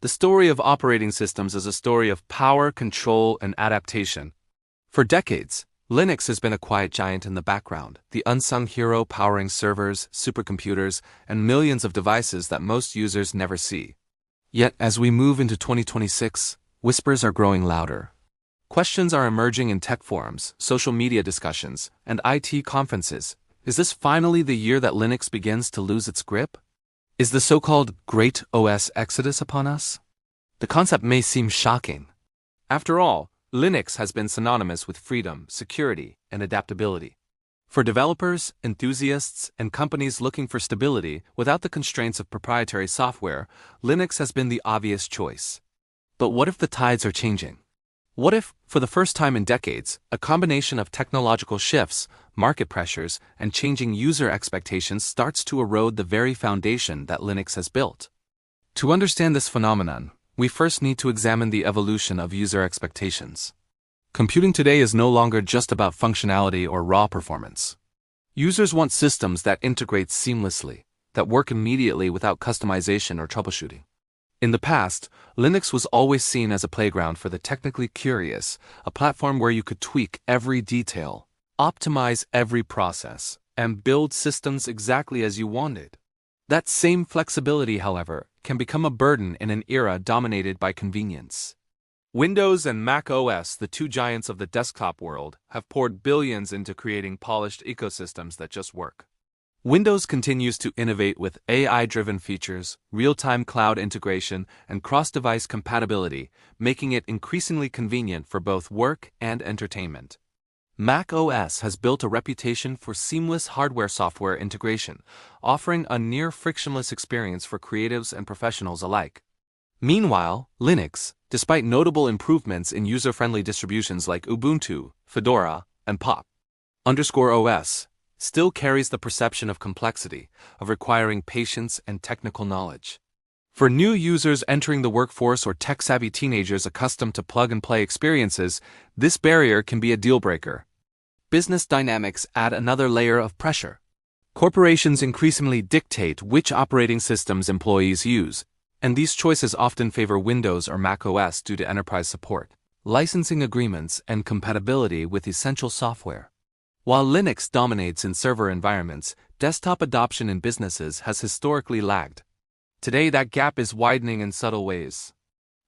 The story of operating systems is a story of power, control, and adaptation. For decades, Linux has been a quiet giant in the background, the unsung hero powering servers, supercomputers, and millions of devices that most users never see. Yet, as we move into 2026, whispers are growing louder. Questions are emerging in tech forums, social media discussions, and IT conferences. Is this finally the year that Linux begins to lose its grip? Is the so-called Great OS Exodus upon us? The concept may seem shocking. After all, Linux has been synonymous with freedom, security, and adaptability. For developers, enthusiasts, and companies looking for stability without the constraints of proprietary software, Linux has been the obvious choice. But what if the tides are changing? What if, for the first time in decades, a combination of technological shifts, market pressures, and changing user expectations starts to erode the very foundation that Linux has built? To understand this phenomenon, we first need to examine the evolution of user expectations. Computing today is no longer just about functionality or raw performance. Users want systems that integrate seamlessly, that work immediately without customization or troubleshooting. In the past, Linux was always seen as a playground for the technically curious, a platform where you could tweak every detail, optimize every process, and build systems exactly as you wanted. That same flexibility, however, can become a burden in an era dominated by convenience. Windows and macOS, the two giants of the desktop world, have poured billions into creating polished ecosystems that just work. Windows continues to innovate with AI-driven features, real-time cloud integration, and cross-device compatibility, making it increasingly convenient for both work and entertainment. macOS has built a reputation for seamless hardware-software integration, offering a near-frictionless experience for creatives and professionals alike. Meanwhile, Linux, despite notable improvements in user-friendly distributions like Ubuntu, Fedora, and Pop!_OS, still carries the perception of complexity, of requiring patience and technical knowledge. For new users entering the workforce or tech-savvy teenagers accustomed to plug-and-play experiences, this barrier can be a deal-breaker. Business dynamics add another layer of pressure. Corporations increasingly dictate which operating systems employees use, and these choices often favor Windows or macOS due to enterprise support, licensing agreements, and compatibility with essential software. While Linux dominates in server environments, desktop adoption in businesses has historically lagged. Today, that gap is widening in subtle ways.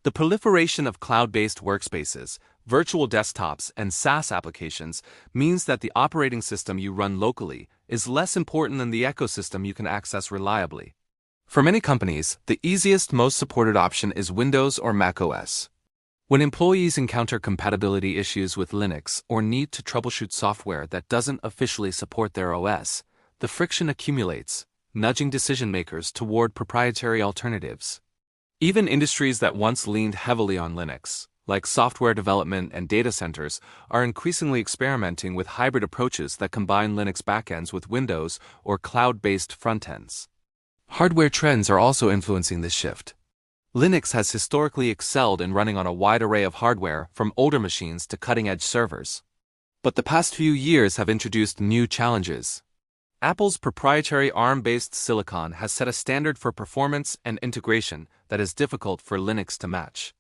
The proliferation of cloud-based workspaces, virtual desktops, and SaaS applications means that the operating system you run locally is less important than the ecosystem you can access reliably. For many companies, the easiest, most supported option is Windows or macOS. When employees encounter compatibility issues with Linux or need to troubleshoot software that doesn't officially support their OS, the friction accumulates, nudging decision-makers toward proprietary alternatives. Even industries that once leaned heavily on Linux, like software development and data centers, are increasingly experimenting with hybrid approaches that combine Linux backends with Windows or cloud-based frontends. Hardware trends are also influencing this shift. Linux has historically excelled in running on a wide array of hardware, from older machines to cutting-edge servers. But the past few years have introduced new challenges. Apple's proprietary ARM-based silicon has set a standard for performance and integration that is difficult for Linux to match.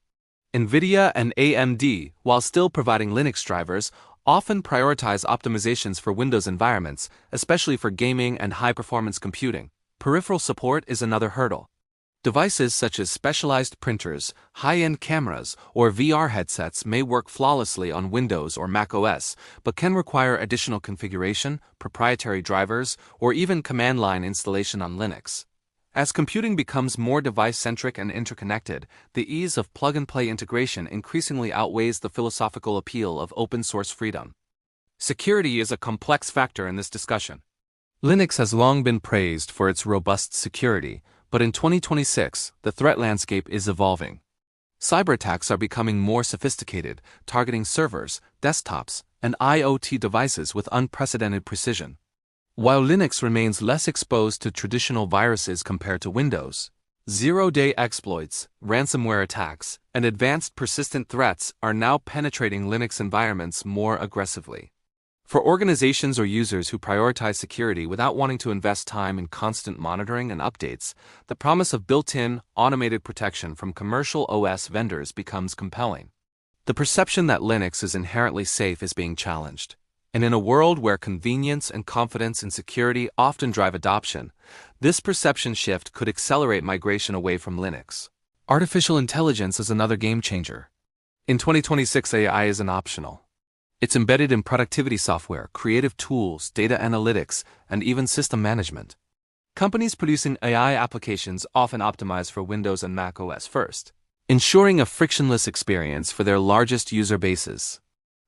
NVIDIA and AMD, while still providing Linux drivers, often prioritize optimizations for Windows environments, especially for gaming and high-performance computing. Peripheral support is another hurdle. Devices such as specialized printers, high-end cameras, or VR headsets may work flawlessly on Windows or macOS, but can require additional configuration, proprietary drivers, or even command line installation on Linux. As computing becomes more device-centric and interconnected, the ease of plug-and-play integration increasingly outweighs the philosophical appeal of open-source freedom. Security is a complex factor in this discussion. Linux has long been praised for its robust security, but in 2026, the threat landscape is evolving. Cyberattacks are becoming more sophisticated, targeting servers, desktops, and IoT devices with unprecedented precision. While Linux remains less exposed to traditional viruses compared to Windows, zero-day exploits, ransomware attacks, and advanced persistent threats are now penetrating Linux environments more aggressively. For organizations or users who prioritize security without wanting to invest time in constant monitoring and updates, the promise of built-in, automated protection from commercial OS vendors becomes compelling. The perception that Linux is inherently safe is being challenged. And in a world where convenience and confidence in security often drive adoption, this perception shift could accelerate migration away from Linux. Artificial intelligence is another game changer. In 2026, AI isn't optional. It's embedded in productivity software, creative tools, data analytics, and even system management. Companies producing AI applications often optimize for Windows and macOS first, ensuring a frictionless experience for their largest user bases.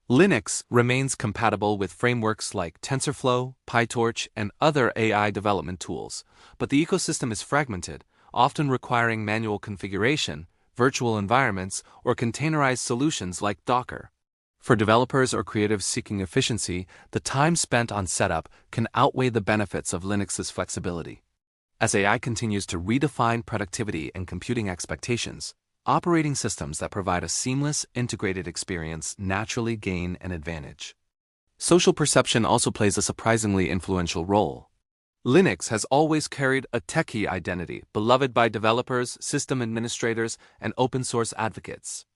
Linux remains compatible with frameworks like TensorFlow, PyTorch, and other AI development tools, but the ecosystem is fragmented, often requiring manual configuration, virtual environments, or containerized solutions like Docker. For developers or creatives seeking efficiency, the time spent on setup can outweigh the benefits of Linux's flexibility. As AI continues to redefine productivity and computing expectations, operating systems that provide a seamless, integrated experience naturally gain an advantage. Social perception also plays a surprisingly influential role. Linux has always carried a techie identity, beloved by developers, system administrators, and open-source advocates.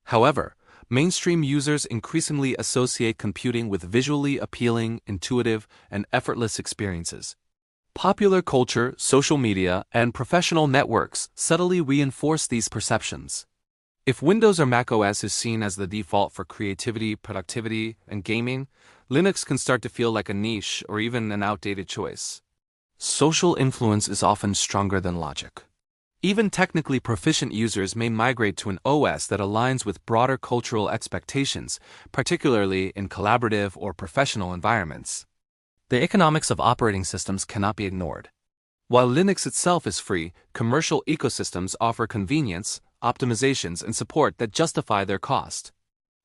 However, mainstream users increasingly associate computing with visually appealing, intuitive, and effortless experiences. Popular culture, social media, and professional networks subtly reinforce these perceptions. If Windows or macOS is seen as the default for creativity, productivity, and gaming, Linux can start to feel like a niche or even an outdated choice. Social influence is often stronger than logic. Even technically proficient users may migrate to an OS that aligns with broader cultural expectations, particularly in collaborative or professional environments. The economics of operating systems cannot be ignored. While Linux itself is free, commercial ecosystems offer convenience, optimizations, and support that justify their cost.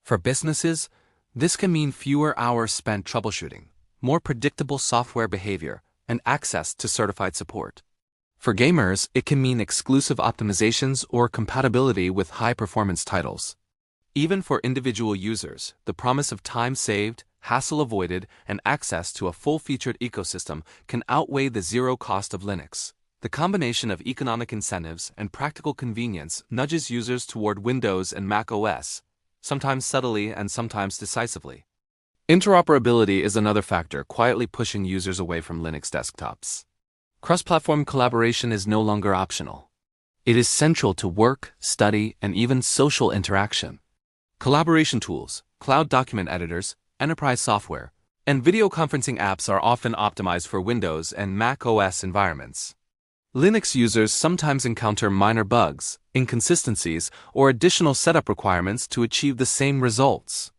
For businesses, this can mean fewer hours spent troubleshooting, more predictable software behavior, and access to certified support. For gamers, it can mean exclusive optimizations or compatibility with high-performance titles. Even for individual users, the promise of time saved, hassle avoided, and access to a full-featured ecosystem can outweigh the zero cost of Linux. The combination of economic incentives and practical convenience nudges users toward Windows and macOS, sometimes subtly and sometimes decisively. Interoperability is another factor quietly pushing users away from Linux desktops. Cross-platform collaboration is no longer optional. It is central to work, study, and even social interaction. Collaboration tools, cloud document editors, enterprise software, and video conferencing apps are often optimized for Windows and Mac OS environments. Linux users sometimes encounter minor bugs, inconsistencies, or additional setup requirements to achieve the same results.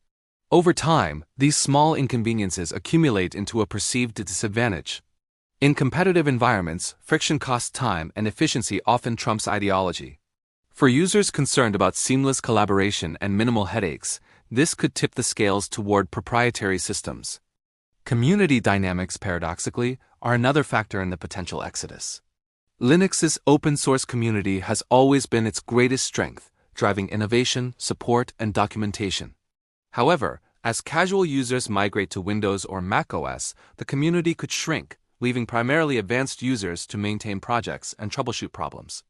Over time, these small inconveniences accumulate into a perceived disadvantage. In competitive environments, friction costs time and efficiency often trumps ideology. For users concerned about seamless collaboration and minimal headaches, this could tip the scales toward proprietary systems. Community dynamics, paradoxically, are another factor in the potential exodus. Linux's open-source community has always been its greatest strength, driving innovation, support, and documentation. However, as casual users migrate to Windows or macOS, the community could shrink, leaving primarily advanced users to maintain projects and troubleshoot problems.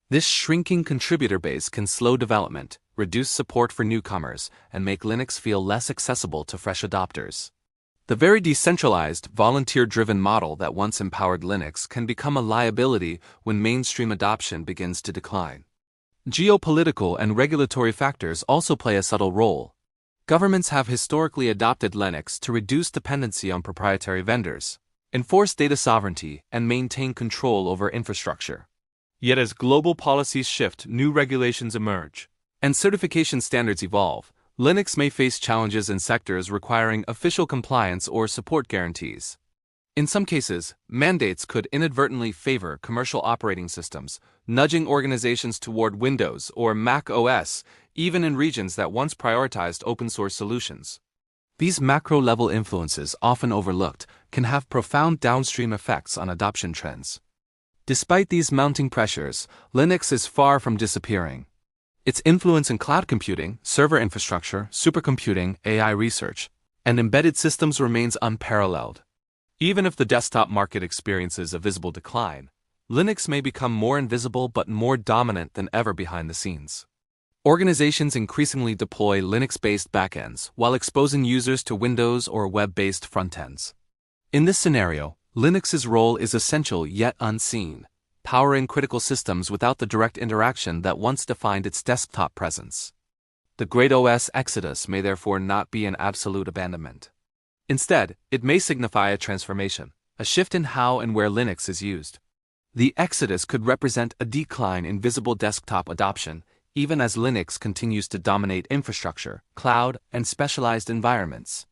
This shrinking contributor base can slow development, reduce support for newcomers, and make Linux feel less accessible to fresh adopters. The very decentralized, volunteer-driven model that once empowered Linux can become a liability when mainstream adoption begins to decline. Geopolitical and regulatory factors also play a subtle role. Governments have historically adopted Linux to reduce dependency on proprietary vendors, enforce data sovereignty, and maintain control over infrastructure. Yet as global policies shift, new regulations emerge, and certification standards evolve, Linux may face challenges in sectors requiring official compliance or support guarantees. In some cases, mandates could inadvertently favor commercial operating systems, nudging organizations toward Windows or Mac OS, even in regions that once prioritized open-source solutions. These macro-level influences, often overlooked, can have profound downstream effects on adoption trends. Despite these mounting pressures, Linux is far from disappearing. Its influence in cloud computing, server infrastructure, supercomputing, AI research, and embedded systems remains unparalleled. Even if the desktop market experiences a visible decline, Linux may become more invisible but more dominant than ever behind the scenes. Organizations increasingly deploy Linux-based backends while exposing users to Windows or web-based frontends. In this scenario, Linux's role is essential yet unseen, powering critical systems without the direct interaction that once defined its desktop presence. The great OS exodus may therefore not be an absolute abandonment. Instead, it may signify a transformation, a shift in how and where Linux is used. The exodus could represent a decline in visible desktop adoption, even as Linux continues to dominate infrastructure, cloud, and specialized environments.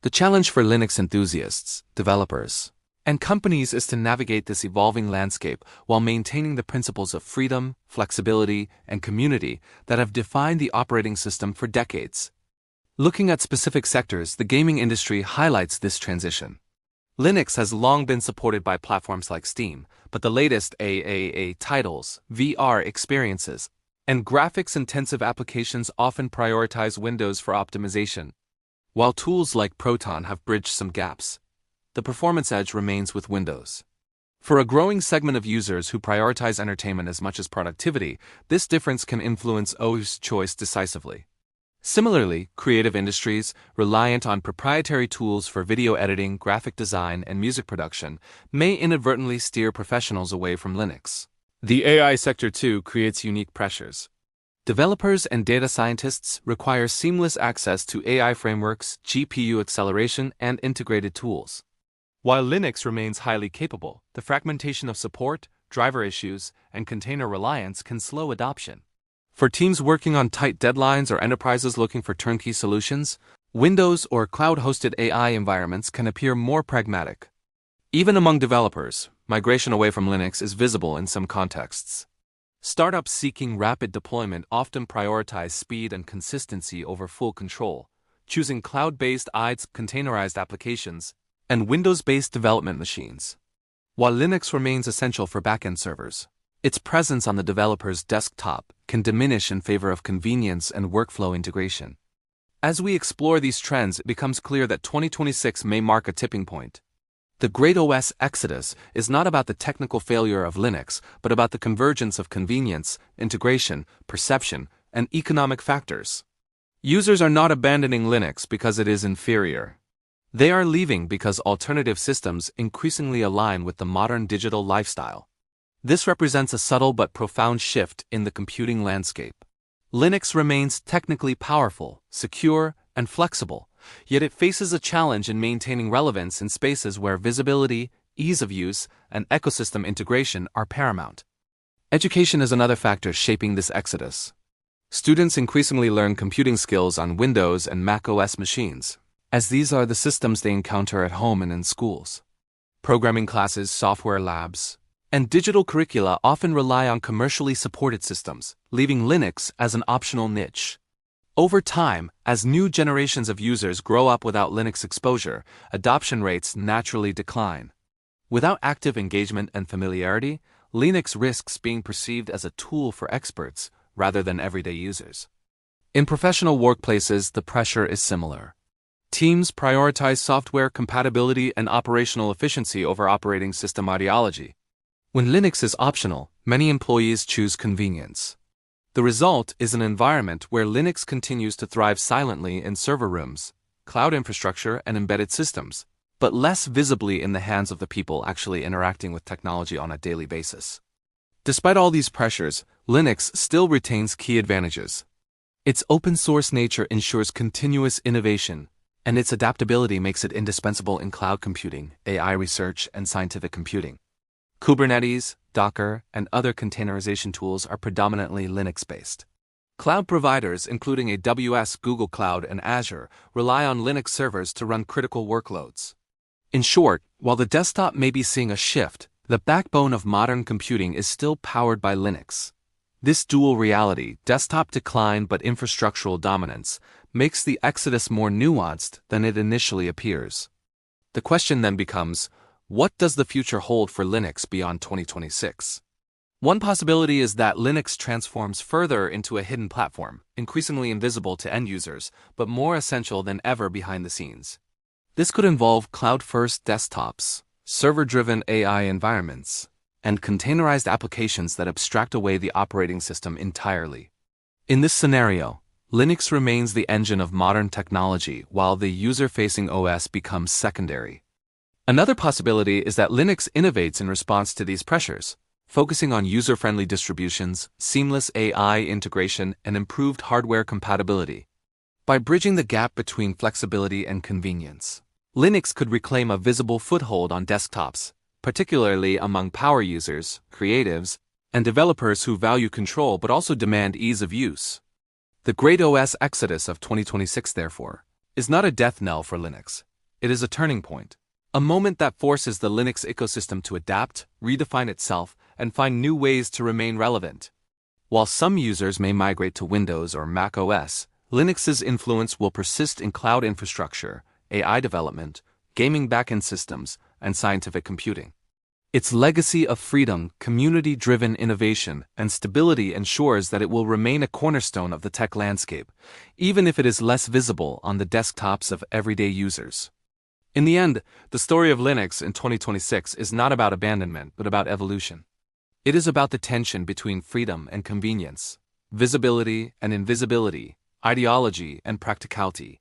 The challenge for Linux enthusiasts, developers, and companies is to navigate this evolving landscape while maintaining the principles of freedom, flexibility, and community that have defined the operating system for decades. Looking at specific sectors, the gaming industry highlights this transition. Linux has long been supported by platforms like Steam, but the latest AAA titles, VR experiences, and graphics-intensive applications often prioritize Windows for optimization. While tools like Proton have bridged some gaps, the performance edge remains with Windows. For a growing segment of users who prioritize entertainment as much as productivity, this difference can influence OS choice decisively. Similarly, creative industries, reliant on proprietary tools for video editing, graphic design, and music production, may inadvertently steer professionals away from Linux. The AI sector, too, creates unique pressures. Developers and data scientists require seamless access to AI frameworks, GPU acceleration, and integrated tools. While Linux remains highly capable, the fragmentation of support, driver issues, and container reliance can slow adoption. For teams working on tight deadlines or enterprises looking for turnkey solutions, Windows or cloud-hosted AI environments can appear more pragmatic. Even among developers, migration away from Linux is visible in some contexts. Startups seeking rapid deployment often prioritize speed and consistency over full control, choosing cloud-based IaaS containerized applications and Windows-based development machines. While Linux remains essential for backend servers, its presence on the developer's desktop can diminish in favor of convenience and workflow integration. As we explore these trends, it becomes clear that 2026 may mark a tipping point. The great OS exodus is not about the technical failure of Linux, but about the convergence of convenience, integration, perception, and economic factors. Users are not abandoning Linux because it is inferior. They are leaving because alternative systems increasingly align with the modern digital lifestyle. This represents a subtle but profound shift in the computing landscape. Linux remains technically powerful, secure, and flexible, yet it faces a challenge in maintaining relevance in spaces where visibility, ease of use, and ecosystem integration are paramount. Education is another factor shaping this exodus. Students increasingly learn computing skills on Windows and macOS machines, as these are the systems they encounter at home and in schools. Programming classes, software labs, and digital curricula often rely on commercially supported systems, leaving Linux as an optional niche. Over time, as new generations of users grow up without Linux exposure, adoption rates naturally decline. Without active engagement and familiarity, Linux risks being perceived as a tool for experts rather than everyday users. In professional workplaces, the pressure is similar. Teams prioritize software compatibility and operational efficiency over operating system ideology. When Linux is optional, many employees choose convenience. The result is an environment where Linux continues to thrive silently in server rooms, cloud infrastructure, and embedded systems, but less visibly in the hands of the people actually interacting with technology on a daily basis. Despite all these pressures, Linux still retains key advantages. Its open-source nature ensures continuous innovation, and its adaptability makes it indispensable in cloud computing, AI research, and scientific computing. Kubernetes, Docker, and other containerization tools are predominantly Linux-based. Cloud providers, including AWS, Google Cloud, and Azure, rely on Linux servers to run critical workloads. In short, while the desktop may be seeing a shift, the backbone of modern computing is still powered by Linux. This dual reality, desktop decline but infrastructural dominance, makes the exodus more nuanced than it initially appears. The question then becomes, what does the future hold for Linux beyond 2026? One possibility is that Linux transforms further into a hidden platform, increasingly invisible to end users, but more essential than ever behind the scenes. This could involve cloud-first desktops, server-driven AI environments, and containerized applications that abstract away the operating system entirely. In this scenario, Linux remains the engine of modern technology while the user-facing OS becomes secondary. Another possibility is that Linux innovates in response to these pressures, focusing on user-friendly distributions, seamless AI integration, and improved hardware compatibility. By bridging the gap between flexibility and convenience, Linux could reclaim a visible foothold on desktops, particularly among power users, creatives, and developers who value control but also demand ease of use. The great OS exodus of 2026, therefore, is not a death knell for Linux. It is a turning point, a moment that forces the Linux ecosystem to adapt, redefine itself, and find new ways to remain relevant. While some users may migrate to Windows or macOS, Linux's influence will persist in cloud infrastructure, AI development, gaming backend systems, and scientific computing. Its legacy of freedom, community-driven innovation, and stability ensures that it will remain a cornerstone of the tech landscape, even if it is less visible on the desktops of everyday users. In the end, the story of Linux in 2026 is not about abandonment, but about evolution. It is about the tension between freedom and convenience, visibility and invisibility, ideology and practicality.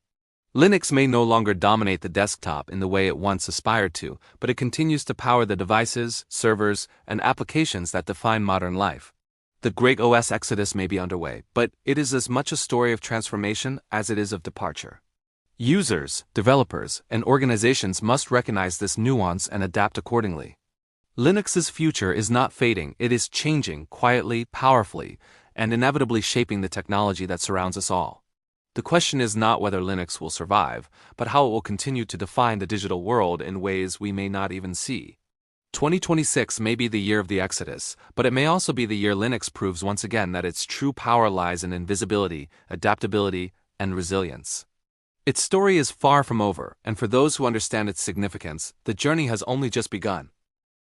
Linux may no longer dominate the desktop in the way it once aspired to, but it continues to power the devices, servers, and applications that define modern life. The great OS exodus may be underway, but it is as much a story of transformation as it is of departure. Users, developers, and organizations must recognize this nuance and adapt accordingly. Linux's future is not fading, it is changing quietly, powerfully, and inevitably shaping the technology that surrounds us all. The question is not whether Linux will survive, but how it will continue to define the digital world in ways we may not even see. 2026 may be the year of the exodus, but it may also be the year Linux proves once again that its true power lies in invisibility, adaptability, and resilience. Its story is far from over, and for those who understand its significance, the journey has only just begun.